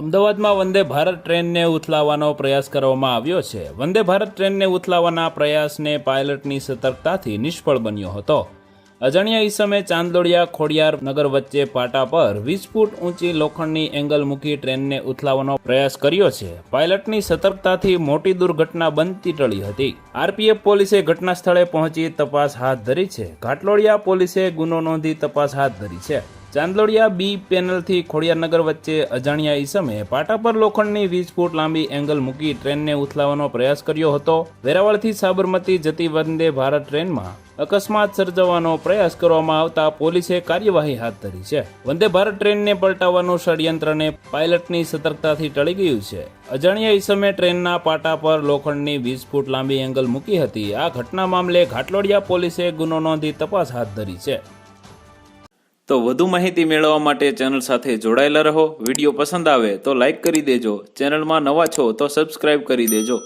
અમદાવાદમાં વંદે ભારત ટ્રેનને ઉથલાવવાનો પ્રયાસ કરવામાં આવ્યો છે. વંદે ભારત ટ્રેનને ઉથલાવવાના પ્રયાસને પાયલટની સતર્કતાથી નિષ્ફળ બન્યો હતો. અજાણ્યા ઈસમે ચાંદલોડિયા ખોડિયાર નગર વચ્ચે પાટા પર 20 ફૂટ ઊંચી લોખંડની એંગલ મૂકી ટ્રેનને ઉથલાવવાનો પ્રયાસ કર્યો છે. પાયલટની સતર્કતાથી મોટી દુર્ઘટના બનતી ટળી હતી. આરપીએફ પોલીસે ઘટના સ્થળે પહોંચી તપાસ હાથ ધરી છે. ઘાટલોડિયા પોલીસે ગુનો નોંધી તપાસ હાથ ધરી છે. ચાંદલોડિયા બી પેનલથી ખોડિયારનગર વચ્ચે અજાણ્યા ઈસમે પાટા પર લોખંડની 20 ફૂટ લાંબી એંગલ મૂકી ટ્રેનને ઉથલાવવાનો પ્રયાસ કર્યો હતો. વેરાવળથી સાબરમતી જતી વંદે ભારત ટ્રેનમાં અકસ્માત સર્જવાનો પ્રયાસ કરવામાં આવતા પોલીસે કાર્યવાહી હાથ ધરી છે. વંદે ભારત ટ્રેનને પલટાવવાનું ષડયંત્રને પાયલટની સતર્કતાથી ટળી ગયું છે. અજાણ્યા ઈસમે ટ્રેનના પાટા પર લોખંડની 20 ફૂટ લાંબી એંગલ મૂકી હતી. આ ઘટના મામલે ઘાટલોડિયા પોલીસે ગુનો નોંધી તપાસ હાથ ધરી છે. તો વધુ માહિતી મેળવવા માટે ચેનલ સાથે જોડાયેલા રહો. વિડીયો પસંદ આવે તો લાઇક કરી દેજો. ચેનલમાં નવા છો તો સબસ્ક્રાઇબ કરી દેજો.